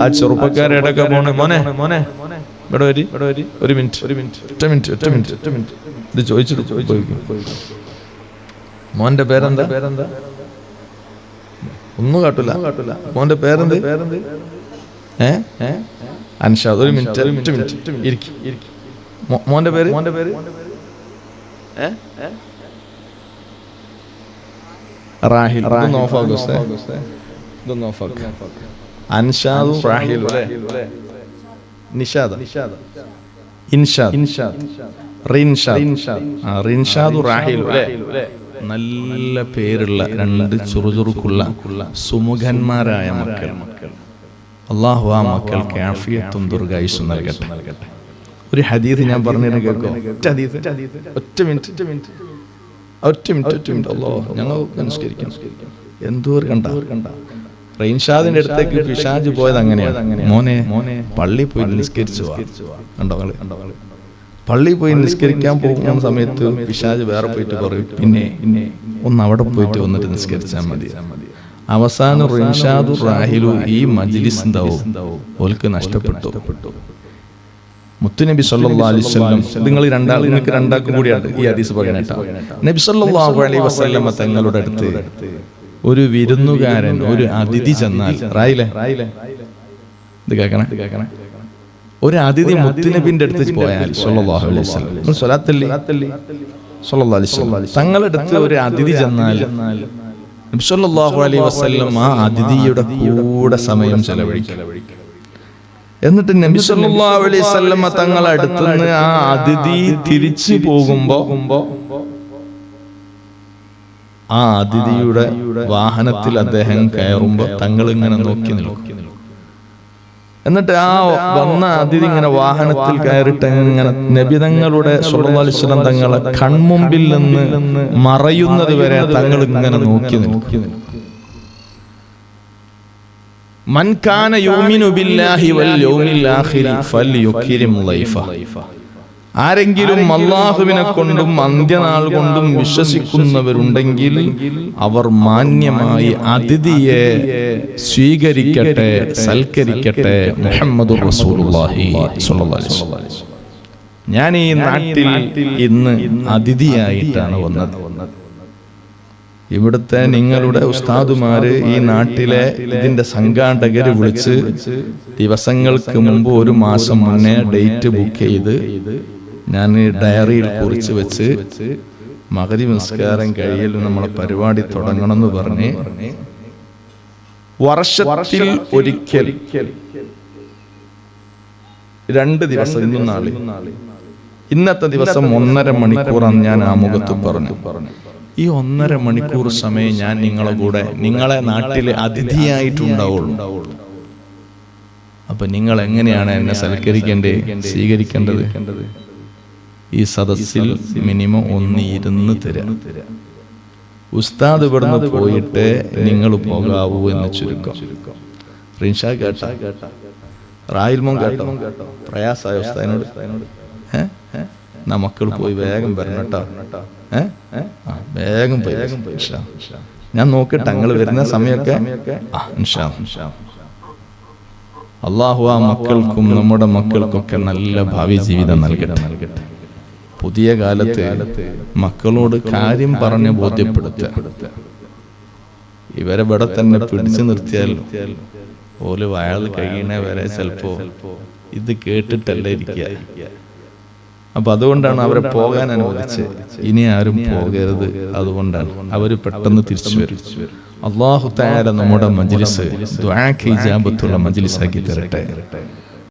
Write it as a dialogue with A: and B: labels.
A: ആ ചെറുപ്പക്കാരടക്കം പോണേ മോനെ മോനെ ഇവിടെ വരി ഒരു മിനിറ്റ് ഒറ്റ മിനിറ്റ് ഇത് ചോദിച്ചിട്ട് മോന്റെ പേരെന്താ ഒന്നും കാട്ടില്ല മോന്റെ പേരെന്ത് അൻഷാദ് ഒരു മിനിറ്റ് ഇരിക്കി മോന്റെ പേര് റാഹിൽ അൻഷാദും റാഹിലും റിൻഷാദും റാഹിലും നല്ല പേരുള്ള രണ്ട് ചുറുചുറുക്കുള്ള സുമുഖന്മാരായ മക്കൾ. അല്ലാഹു ആ മക്കൾക്ക് ആഫിയത്തും ദീർഘായുസ്സും നൽകട്ടെ. ഒരു ഹദീസ് ഞാൻ പറഞ്ഞിട്ട് കേൾക്കോ? ഒറ്റ മിനിറ്റ് അല്ലാഹ് ഞങ്ങൾ നിസ്കരിക്കണം. എന്തോ കണ്ട റൈൻഷാദിന്റെ അടുത്തേക്ക് പിശാച് പോയത് അങ്ങനെയാണ്. മോനെ പള്ളി പോയി നിസ്കരിച്ചു കണ്ടോ? പള്ളി പോയി നിസ്കരിക്കാൻ പോകുന്ന സമയത്ത് പിശാച് വേറെ പോയിട്ട് പറയും പിന്നെ ഒന്ന് അവിടെ പോയിട്ട് വന്നിട്ട് നിസ്കരിച്ചാൽ മതി. അവസാനം റിൻഷാദും റാഹിലും ഈ മജ്ലിസ് എന്താവും ഓൽക്ക് നഷ്ടപ്പെട്ടു. മുത്തുനബി സല്ലല്ലാഹു അലൈഹി വസല്ലം നിങ്ങൾക്ക് രണ്ടാൾക്കും കൂടിയാണ് ഈ ഹദീസ് പറയണേട്ടാ. നബി സല്ലല്ലാഹു അലൈഹി വസല്ലം തങ്ങളുടെ അടുത്ത് ഒരു വിരുന്നുകാരൻ ഒരു അതിഥി ചെന്നാൽ ഇത് കേൾക്കണേ ഒരു അതിഥി മുത്തുനബിന്റെ അടുത്ത് പോയാൽ സല്ലല്ലാഹു അലൈഹി വസല്ലം സ്വലാത്തല്ലി സല്ലല്ലാഹു അലൈഹി വസല്ലം തങ്ങളുടെ അടുത്ത് ഒരു അതിഥി ചെന്നാൽ നബി സല്ലല്ലാഹു അലൈഹി വസല്ലം ആ അതിഥിയുടെ കൂടെ സമയം ചെലവഴിക്കും. എന്നിട്ട് നബി സല്ലല്ലാഹു അലൈഹി വസല്ലം തങ്ങളുടെ അടുത്തുനിന്ന് ആ അതിഥി തിരിച്ചു പോകുമ്പോ ആ അതിഥിയുടെ വാഹനത്തിൽ അദ്ദേഹം കയറുമ്പോ തങ്ങൾ ഇങ്ങനെ നോക്കി നിൽക്കും. എന്നിട്ട് ആ വന്ന അതിഥി ഇങ്ങനെ വാഹനത്തിൽ കയറിട്ട് ഇങ്ങനെ നബി തങ്ങളുടെ സല്ലല്ലാഹു അലൈഹി വസല്ലം തങ്ങളെ കൺമുമ്പിൽ നിന്ന് മറയുന്നത് വരെ തങ്ങൾ ഇങ്ങനെ നോക്കി നിൽക്കും. മൻ കാന യുമിനു ബില്ലാഹി വൽ യൗമിൽ ആഖിരി ഫൽയുക്രിം ലൈഫ. ആരെങ്കിലും അല്ലാഹുവിനെ കൊണ്ടും അന്ത്യനാൾ കൊണ്ടും വിശ്വസിക്കുന്നവരുണ്ടെങ്കിൽ അവർ മാന്യമായി അതിഥിയെ സ്വീകരിക്കട്ടെ, സൽക്കരിക്കട്ടെ. മുഹമ്മദുർ റസൂലുള്ളാഹി സ്വല്ലല്ലാഹു അലൈഹി വസല്ലം. ഞാൻ ഈ നാട്ടിൽ ഇന്ന് അതിഥിയായിട്ടാണ് വന്നത്. ഇവിടുത്തെ നിങ്ങളുടെ ഉസ്താദുമാര് ഈ നാട്ടിലെ ഇതിന്റെ സംഘാടകര് വിളിച്ച് ദിവസങ്ങൾക്ക് മുമ്പ് ഒരു മാസം മുന്നേ ഡേറ്റ് ബുക്ക് ചെയ്ത് ഞാൻ ഡയറിയിൽ കുറിച്ച് വെച്ച് മഗ്‌രിബ് നിസ്കാരം കഴിയൽ നമ്മളെ പരിപാടി തുടങ്ങണമെന്ന് പറഞ്ഞ് വർഷത്തിൽ ഒരിക്കൽ 2 ദിവസം ഇന്നും നാളെ ഇന്നത്തെ ദിവസം 1.5 മണിക്കൂറാണ് ഞാൻ ആമുഖത്ത് പറഞ്ഞു. ഈ 1.5 മണിക്കൂർ സമയം ഞാൻ നിങ്ങളെ കൂടെ നിങ്ങളെ നാട്ടിലെ അതിഥിയായിട്ടുണ്ടാവുള്ളൂ. അപ്പൊ നിങ്ങൾ എങ്ങനെയാണ് എന്നെ സൽക്കരിക്കേണ്ടത്, സ്വീകരിക്കേണ്ടത്? ഈ സദസ്സിൽ മിനിമം ഒന്ന് ഇരുന്ന് തരാം. ഉസ്താദ് ഇവിടുന്ന് പോയിട്ട് നിങ്ങൾ പോകാവൂ എന്ന് ചുരുക്കം. റിൻഷാ കേട്ട, റായിൽമോൻ കേട്ടോ? പ്രയാസായ ഉസ്താദിനോട് മക്കൾ പോയി വേഗം വരണം കേട്ടോ. വേഗം പോയി. ഞാൻ നോക്കട്ടെ തങ്ങൾ വരുന്ന സമയമൊക്കെ. അല്ലാഹു ആ മക്കൾക്കും നമ്മുടെ മക്കൾക്കൊക്കെ നല്ല ഭാവി ജീവിതം നൽകട്ടെ. പുതിയ കാലത്ത് മക്കളോട് കാര്യം പറഞ്ഞ് ബോധ്യപ്പെടുത്തുക. ഇവരെ ഇവിടെ തന്നെ പിടിച്ചു നിർത്തിയാൽ ഓല് വയൽ കഴിയണ വരെ ചിലപ്പോ ഇത് കേട്ടിട്ടല്ലേ ഇരിക്കുക. അപ്പൊ അതുകൊണ്ടാണ് അവരെ പോകാൻ അനുവദിച്ചത്. ഇനി ആരും പോകരുത്. അതുകൊണ്ടാണ് അവര് പെട്ടെന്ന് തിരിച്ചു വരും. അല്ലാഹു തആല നമ്മുടെ മജ്ലിസ് ദുആക്ക് ഇജാബത്തുള്ള മജ്ലിസാക്കി തരട്ടെ.